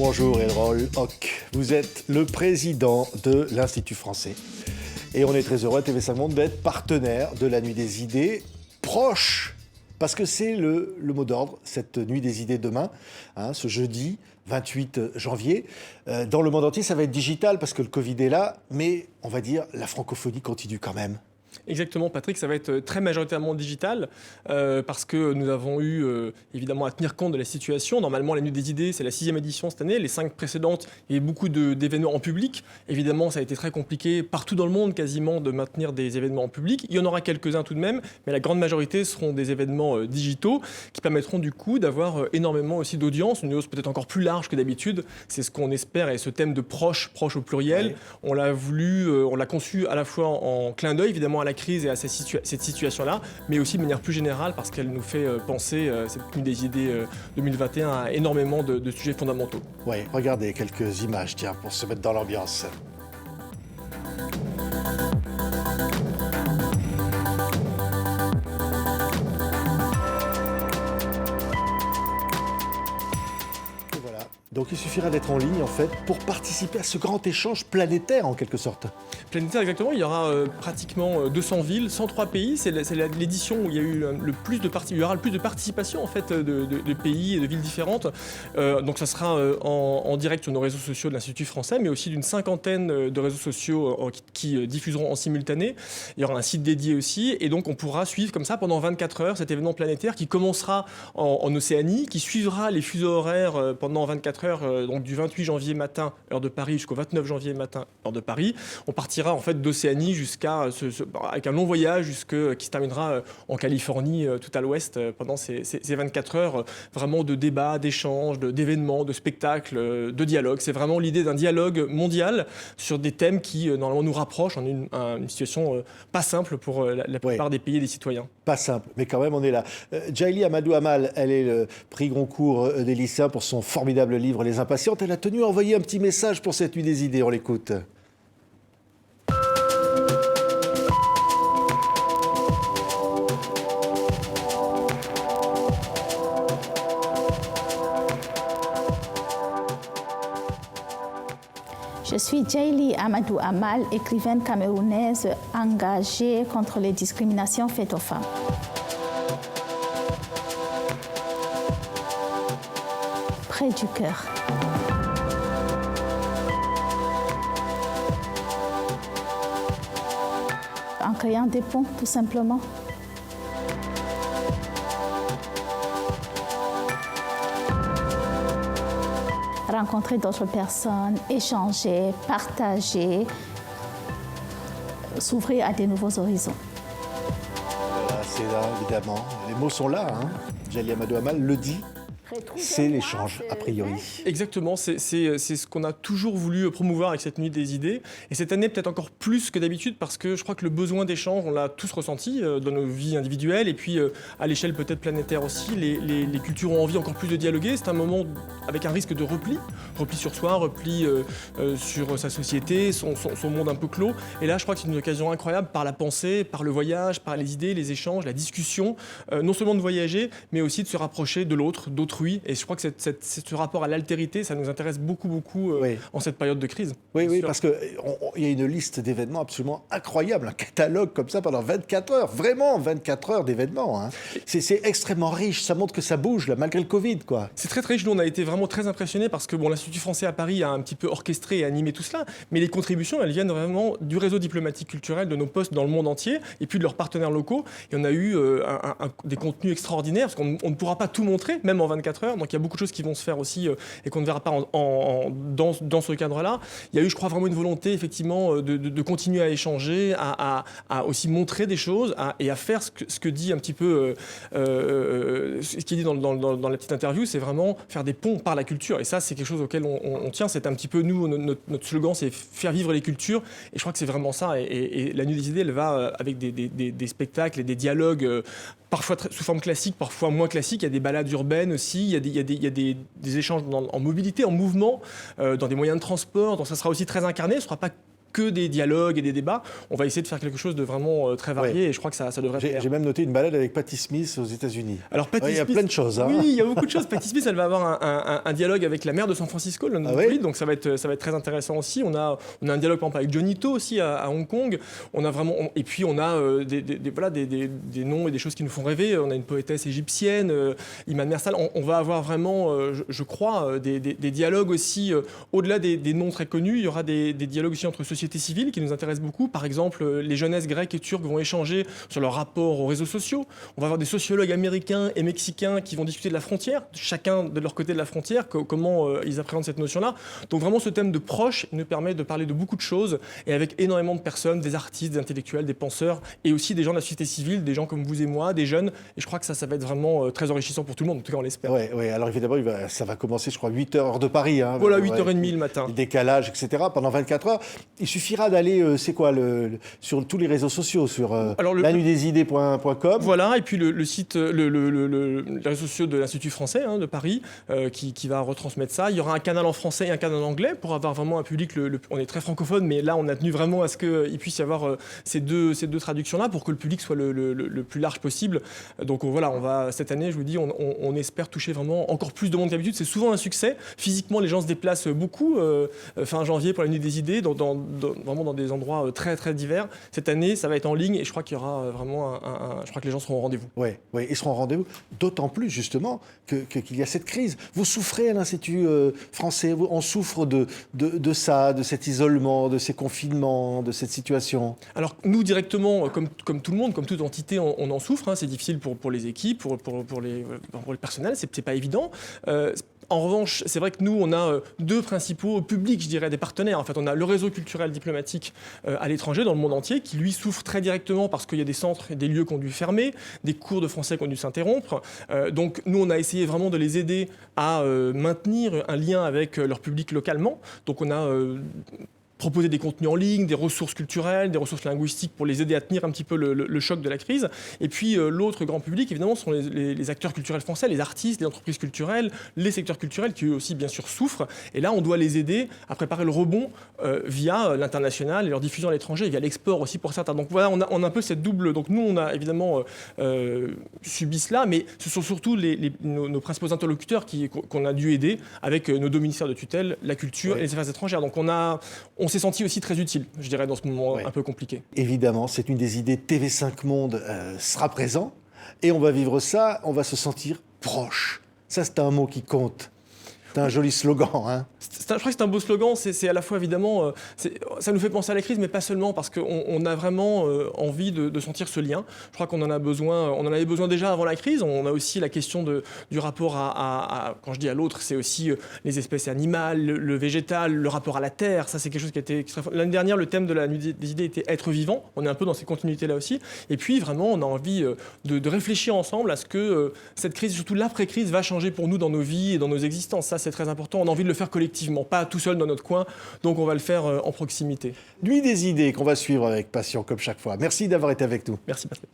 Bonjour Elroy Hoc, vous êtes le président de l'Institut français et on est très heureux à TV5 Monde d'être partenaire de la Nuit des idées, proche, parce que c'est le mot d'ordre, cette Nuit des idées demain, ce jeudi 28 janvier. Dans le monde entier, ça va être digital parce que le Covid est là, mais on va dire la francophonie continue quand même. Exactement, Patrick, ça va être très majoritairement digital parce que nous avons eu évidemment à tenir compte de la situation. Normalement, la Nuit des idées, c'est la 6e édition cette année. Les 5 précédentes, il y a eu beaucoup d'événements en public. Évidemment, ça a été très compliqué partout dans le monde quasiment de maintenir des événements en public. Il y en aura quelques-uns tout de même, mais la grande majorité seront des événements digitaux qui permettront du coup d'avoir énormément aussi d'audience, une audience peut-être encore plus large que d'habitude. C'est ce qu'on espère et ce thème de proche au pluriel, ouais. On l'a voulu, on l'a conçu à la fois en clin d'œil évidemment à la crise et à cette situation-là, mais aussi de manière plus générale parce qu'elle nous fait penser, cette Nuit des idées 2021, à énormément de sujets fondamentaux. Oui, regardez quelques images, tiens, pour se mettre dans l'ambiance. Donc il suffira d'être en ligne en fait pour participer à ce grand échange planétaire en quelque sorte. Planétaire exactement, il y aura pratiquement 200 villes, 103 pays, c'est l'édition où il y a eu il y aura le plus de participation en fait de pays et de villes différentes. Donc ça sera en direct sur nos réseaux sociaux de l'Institut français, mais aussi d'une cinquantaine de réseaux sociaux qui diffuseront en simultané. Il y aura un site dédié aussi et donc on pourra suivre comme ça pendant 24 heures cet événement planétaire qui commencera en Océanie, qui suivra les fuseaux horaires pendant 24 heures, donc du 28 janvier matin, heure de Paris, jusqu'au 29 janvier matin, heure de Paris. On partira en fait d'Océanie jusqu'à avec un long voyage qui se terminera en Californie, tout à l'ouest, pendant ces 24 heures, vraiment de débats, d'échanges, d'événements, de spectacles, de dialogues. C'est vraiment l'idée d'un dialogue mondial sur des thèmes qui, normalement, nous rapprochent en une situation pas simple pour la plupart des pays et des citoyens. Pas simple, mais quand même, on est là. Djaïli Amadou Amal, elle est le prix Goncourt des lycéens pour son formidable livre Les Impatientes. Elle a tenu à envoyer un petit message pour cette Nuit des idées. On l'écoute. Je suis Djaïli Amadou Amal, écrivaine camerounaise engagée contre les discriminations faites aux femmes. Près du cœur. En créant des ponts, tout simplement. Rencontrer d'autres personnes, échanger, partager, s'ouvrir à des nouveaux horizons. Voilà, c'est là, évidemment. Les mots sont là, Djaïli Amadou Amal le dit. C'est l'échange, a priori. Exactement, c'est ce qu'on a toujours voulu promouvoir avec cette Nuit des idées. Et cette année, peut-être encore plus que d'habitude, parce que je crois que le besoin d'échange, on l'a tous ressenti dans nos vies individuelles, et puis à l'échelle peut-être planétaire aussi. Les cultures ont envie encore plus de dialoguer. C'est un moment avec un risque de repli sur soi, repli sur sa société, son monde un peu clos. Et là, je crois que c'est une occasion incroyable par la pensée, par le voyage, par les idées, les échanges, la discussion, non seulement de voyager, mais aussi de se rapprocher de l'autre, d'autrui. Et je crois que ce rapport à l'altérité, ça nous intéresse beaucoup en cette période de crise. Oui, parce qu'il y a une liste d'événements absolument incroyable, un catalogue comme ça pendant 24 heures, vraiment 24 heures d'événements. C'est extrêmement riche, ça montre que ça bouge là, malgré le Covid, quoi. C'est très riche, nous on a été vraiment très impressionnés parce que l'Institut français à Paris a un petit peu orchestré et animé tout cela, mais les contributions, elles viennent vraiment du réseau diplomatique culturel de nos postes dans le monde entier et puis de leurs partenaires locaux. Il y en a eu des contenus extraordinaires parce qu'on ne pourra pas tout montrer, même en 24 heures. Donc il y a beaucoup de choses qui vont se faire aussi et qu'on ne verra pas dans ce cadre-là. Il y a eu, je crois, vraiment une volonté effectivement de continuer à échanger, à aussi montrer des choses et à faire ce que dit un petit peu ce qui est dit dans la petite interview, c'est vraiment faire des ponts par la culture. Et ça, c'est quelque chose auquel on tient. C'est un petit peu nous, notre slogan, c'est faire vivre les cultures. Et je crois que c'est vraiment ça. Et la Nuit des idées, elle va avec des spectacles et des dialogues parfois sous forme classique, parfois moins classique. Il y a des balades urbaines aussi, il y a des échanges en mobilité, en mouvement, dans des moyens de transport. Donc ça sera aussi très incarné. Ce ne sera pas que des dialogues et des débats. On va essayer de faire quelque chose de vraiment très varié et je crois que ça devrait plaire. J'ai même noté une balade avec Patti Smith aux États-Unis. Alors, Patti il y a Smith, plein de choses. Hein. Oui, il y a beaucoup de choses. Patti Smith, elle va avoir un dialogue avec la maire de San Francisco, donc ça va être très intéressant aussi. On a un dialogue par exemple avec Johnny To aussi à Hong Kong. Et puis on a des noms et des choses qui nous font rêver. On a une poétesse égyptienne, Iman Mersal. On va avoir vraiment, je crois, des dialogues aussi au-delà des noms très connus. Il y aura des dialogues aussi entre sociétés civiles qui nous intéressent beaucoup. Par exemple, les jeunesses grecques et turques vont échanger sur leur rapport aux réseaux sociaux. On va avoir des sociologues américains et mexicains qui vont discuter de la frontière, chacun de leur côté de la frontière, comment ils appréhendent cette notion-là. Donc vraiment, ce thème de proche nous permet de parler de beaucoup de choses et avec énormément de personnes, des artistes, des intellectuels, des penseurs et aussi des gens de la société civile, des gens comme vous et moi, des jeunes. Et je crois que ça va être vraiment très enrichissant pour tout le monde, en tout cas on l'espère. Oui, alors évidemment, ça va commencer, je crois, 8h heure de Paris. Hein, voilà, 8h30 le matin. Le décalage, etc. Pendant 24 heures. Il suffira d'aller, sur tous les réseaux sociaux, sur lanuitdesidées.com. Voilà, et puis le site, les réseaux sociaux de l'Institut français de Paris qui va retransmettre ça. Il y aura un canal en français et un canal en anglais pour avoir vraiment un public. On est très francophone, mais là, on a tenu vraiment à ce qu'il puisse y avoir ces deux traductions-là pour que le public soit le plus large possible. Donc voilà, cette année, je vous dis, on espère toucher vraiment encore plus de monde qu'habitude. C'est souvent un succès. Physiquement, les gens se déplacent beaucoup fin janvier pour la Nuit des idées, vraiment dans des endroits très, très divers. Cette année, ça va être en ligne et je crois qu'il y aura vraiment je crois que les gens seront au rendez-vous. Oui, ils seront au rendez-vous. D'autant plus, justement, qu'il y a cette crise. Vous souffrez à l'Institut français, on souffre de ça, de cet isolement, de ces confinements, de cette situation. Alors, nous, directement, comme tout le monde, comme toute entité, on en souffre. Hein. C'est difficile pour les équipes, pour le personnel, c'est pas évident. En revanche, c'est vrai que nous, on a deux principaux publics, je dirais, des partenaires. En fait, on a le réseau culturel diplomatique à l'étranger, dans le monde entier, qui, lui, souffre très directement parce qu'il y a des centres et des lieux qui ont dû fermer, des cours de français qui ont dû s'interrompre. Donc, nous, on a essayé vraiment de les aider à maintenir un lien avec leur public localement. Donc, on a proposer des contenus en ligne, des ressources culturelles, des ressources linguistiques pour les aider à tenir un petit peu le choc de la crise. Et puis l'autre grand public, évidemment, sont les acteurs culturels français, les artistes, les entreprises culturelles, les secteurs culturels qui eux aussi, bien sûr, souffrent. Et là, on doit les aider à préparer le rebond via l'international et leur diffusion à l'étranger, via l'export aussi pour certains. Donc voilà, on a un peu cette double... Donc nous, on a évidemment subi cela, mais ce sont surtout nos principaux interlocuteurs qu'on a dû aider avec nos deux ministères de tutelle, la culture et les affaires étrangères. Donc on s'est senti aussi très utile, je dirais, dans ce moment un peu compliqué. Évidemment, c'est une des idées. TV5 Monde sera présent et on va vivre ça, on va se sentir proche. Ça, c'est un mot qui compte. C'est un joli slogan, hein. Je crois que c'est un beau slogan, c'est à la fois évidemment, ça nous fait penser à la crise, mais pas seulement, parce qu'on a vraiment envie de sentir ce lien. Je crois qu'on en a besoin, on en avait besoin déjà avant la crise. On a aussi la question du rapport quand je dis à l'autre, c'est aussi les espèces animales, le végétal, le rapport à la terre. Ça, c'est quelque chose qui a été l'année dernière, le thème de la Nuit des idées était être vivant. On est un peu dans ces continuités-là aussi. Et puis vraiment, on a envie de réfléchir ensemble à ce que cette crise, surtout l'après-crise, va changer pour nous dans nos vies et dans nos existences. Ça, c'est très important. On a envie de le faire collectivement, pas tout seul dans notre coin. Donc, on va le faire en proximité. Nuit des idées qu'on va suivre avec passion, comme chaque fois. Merci d'avoir été avec nous. Merci, Patrick.